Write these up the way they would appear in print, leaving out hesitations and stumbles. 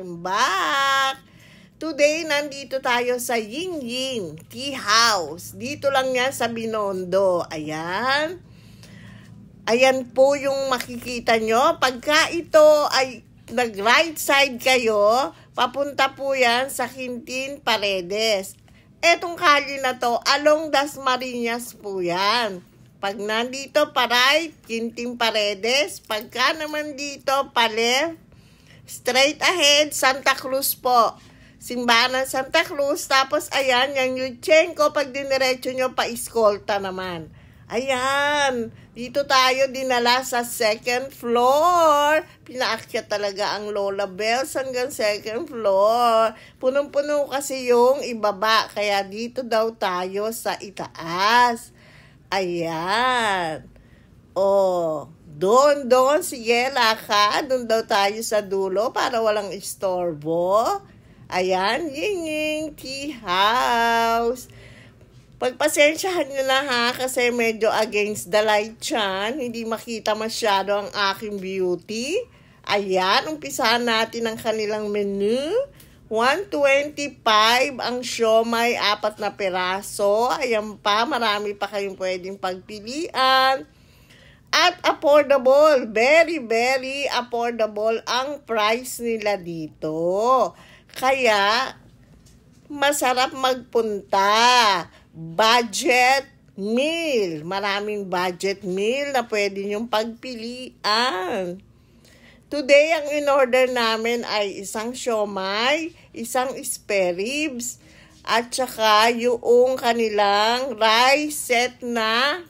I'm back! Today, nandito tayo sa Ying Ying Tea House. Dito lang yan sa Binondo. Ayan. Ayan po yung makikita nyo. Pagka ito ay nag-right side kayo, papunta po yan sa Quintin Paredes. Etong kalye na to, along Dasmariñas po yan. Pag nandito pa right, Quintin Paredes. Pagka naman dito pa left, straight ahead, Santa Cruz po. Simbahan ng Santa Cruz. Tapos ayan, yung Yutchenko, pag diniretso nyo, pa-eskolta naman. Ayan, dito tayo dinala sa second floor. Pinaakyat talaga ang Lola Bells hanggang second floor. Punong-puno kasi yung ibaba, kaya dito daw tayo sa itaas. Ayan. Oh, doon, sige, laka. Doon daw tayo sa dulo para walang istorbo. Ayan, Ying Ying Tea House. Pagpasensyahan nyo na ha, kasi medyo against the light yan. Hindi makita masyado ang aking beauty. Ayan, umpisahan natin ang kanilang menu. 125 ang siomay, 4 na piraso. Ayan pa, marami pa kayong pwedeng pagpilian. At affordable, very, very affordable ang price nila dito. Kaya, masarap magpunta. Budget meal. Maraming budget meal na pwede nyong pagpilian. Today, ang in-order namin ay isang siomay, isang spare ribs, at saka yung kanilang rice set na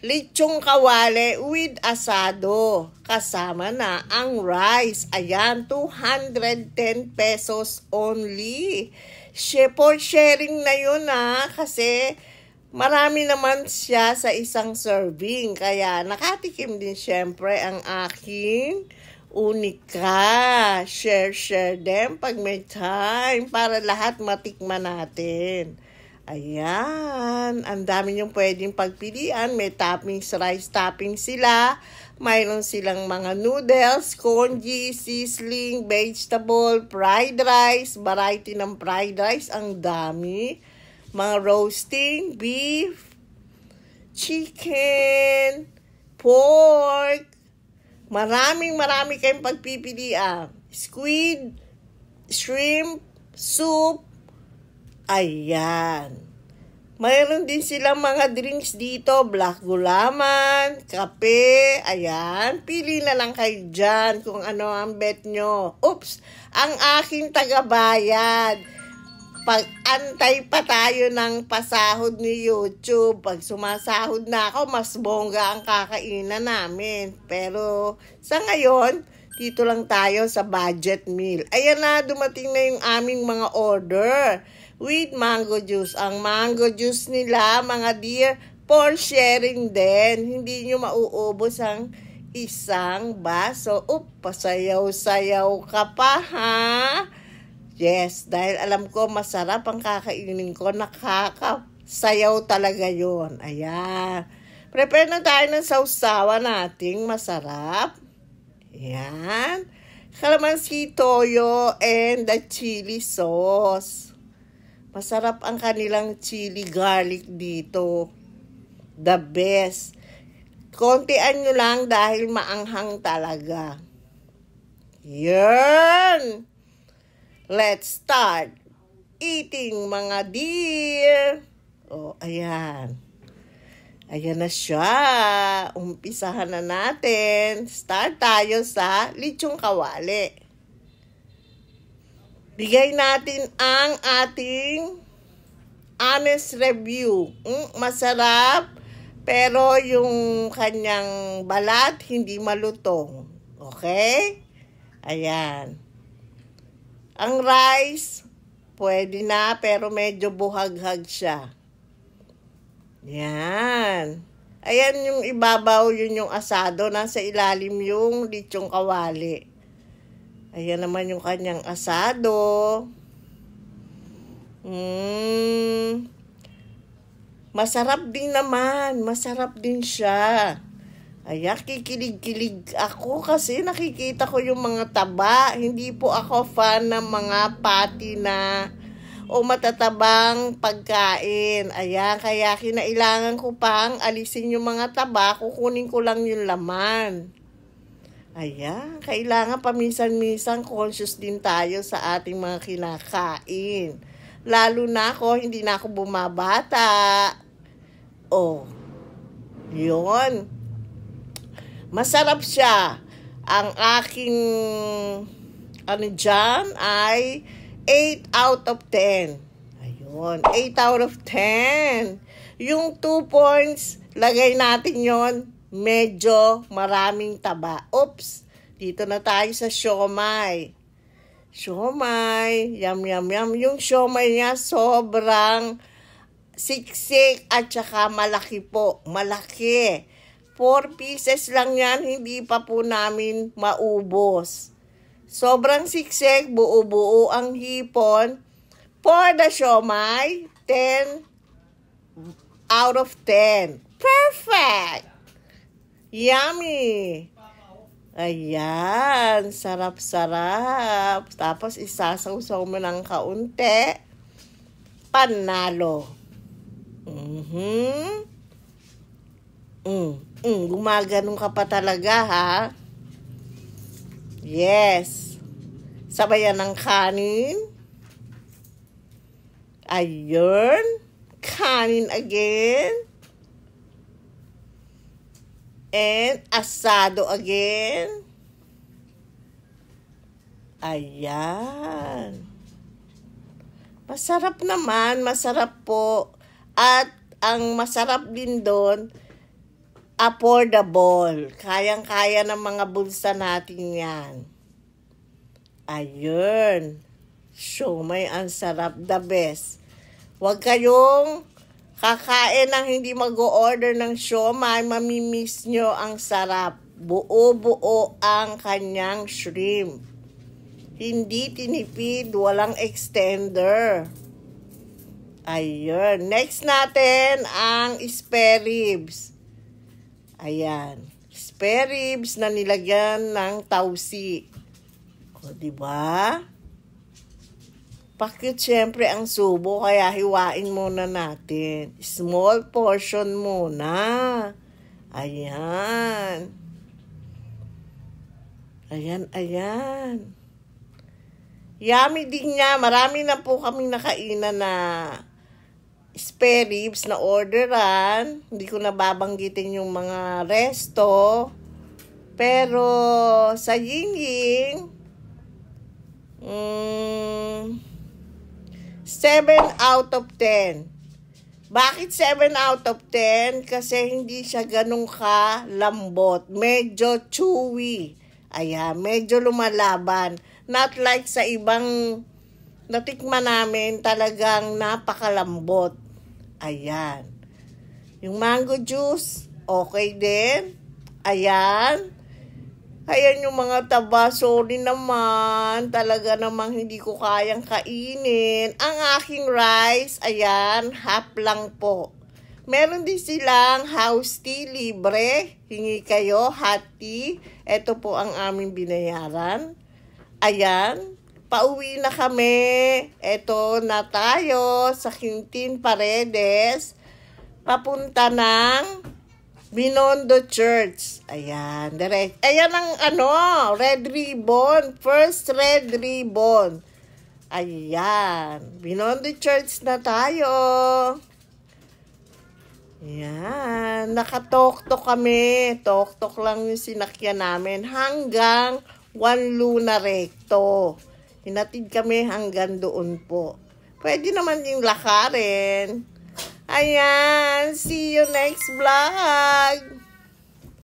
lechong kawale with asado. Kasama na ang rice. Ayan, 210 pesos only. For sharing na yun kasi marami naman siya sa isang serving. Kaya nakatikim din syempre ang aking unika. Share them pag may time para lahat matikman natin. Ayan. Ang dami niyong pwedeng pagpilian. May toppings, rice toppings sila. Mayroon silang mga noodles, congee, sizzling, vegetable, fried rice, variety ng fried rice. Ang dami. Mga roasting, beef, chicken, pork. Marami kayong pagpipilian. Squid, shrimp, soup. Ayan. Mayroon din silang mga drinks dito. Black gulaman, kape. Ayan. Pili na lang kayo dyan kung ano ang bet nyo. Oops! Ang aking tagabayad. Pag-antay pa tayo ng pasahod ni YouTube. Pag sumasahod na ako, mas bongga ang kakainan namin. Pero sa ngayon, dito lang tayo sa budget meal. Ayan na, dumating na yung aming mga order with mango juice. Ang mango juice nila, mga dear, for sharing din. Hindi nyo mauubos ang isang baso. Pasayaw-sayaw ka pa, ha? Yes, dahil alam ko masarap ang kakainin ko. Nakakasayaw talaga yon. Ayan. Prepare na tayo ng sausawa nating masarap. Ayan. Calamansi toyo and the chili sauce. Masarap ang kanilang chili garlic dito. The best. Kontian nyo lang dahil maanghang talaga. Yan! Let's start eating, mga dear. Oh, ayan. Ayan na siya. Umpisahan na natin. Start tayo sa lechong kawali. Bigay natin ang ating honest review. Masarap, pero yung kanyang balat hindi malutong. Okay? Ayan. Ang rice, pwede na, pero medyo buhaghag siya. Yan. Ayan yung ibabaw, yun yung asado. Nasa ilalim yung lechong kawali. Ayan naman yung kanyang asado. Masarap din naman. Masarap din siya. Ayan, kikilig-kilig ako kasi nakikita ko yung mga taba. Hindi po ako fan ng mga patty na o matatabang pagkain. Ayan, kaya kinailangan ko pang alisin yung mga taba, kukunin ko lang yung laman. Ayan, kailangan paminsan-minsan conscious din tayo sa ating mga kinakain. Lalo na ako, hindi na ako bumabata. Oh, yun. Masarap siya. Ang aking dyan ay 8 out of 10. Ayun, 8 out of 10. Yung 2 points, lagay natin yon, medyo maraming taba. Oops, dito na tayo sa siomai. Siomai, yum yum yum. Yung siomai niya sobrang siksik at saka malaki po. Malaki. 4 pieces lang yan, hindi pa po namin maubos. Sobrang siksik, buo-buo ang hipon. For the siomai, 10 out of 10. Perfect! Yummy! Ayan, sarap-sarap. Tapos isasawsaw mo ng kaunti. Panalo. Gumaganong ka pa talaga, ha? Yes. Sabayan ng kanin. Ayun. Kanin again. And asado again. Ayan. Masarap naman. Masarap po. At ang masarap din doon, affordable. Kayang-kaya ng mga bulsa natin yan. Ayun. Siomai, ang sarap. The best. Huwag kayong kakain ng hindi mag-o-order ng siomai. Mamimiss nyo ang sarap. Buo-buo ang kanyang shrimp. Hindi tinipid. Walang extender. Ayun. Next natin ang spare ribs. Ayan. Spare ribs na nilagyan ng tausi. O, diba? Pakit syempre ang subo, kaya hiwain muna natin. Small portion muna. Ayan. Ayan, ayan. Yummy din niya. Marami na po kaming nakainan na spare ribs na orderan. Hindi ko nababanggitin yung mga resto. Pero sa Ying-Ying, 7 out of 10. Bakit 7 out of 10? Kasi hindi siya ganun ka lambot. Medyo chewy. Ayan, medyo lumalaban. Not like sa ibang natikman namin, talagang napakalambot. Ayan. Yung mango juice, okay din. Ayan. Ayan yung mga taba. Sorry naman. Talaga namang hindi ko kayang kainin. Ang aking rice, ayan, half lang po. Meron din silang house tea libre. Hingi kayo, hot tea. Ito po ang aming binayaran. Ayan. Pauwi na kami. Ito na tayo sa Quintin Paredes. Papunta ng Binondo Church. Ayan. Direct. Ayan ang red ribbon. First red ribbon. Ayan. Binondo Church na tayo. Ayan. Nakatok-tok kami. Tok-tok lang yung sinakyan namin hanggang Juan Luna Recto. Hinatid kami hanggang doon po. Pwede naman yung lakarin. Ayan. See you next vlog.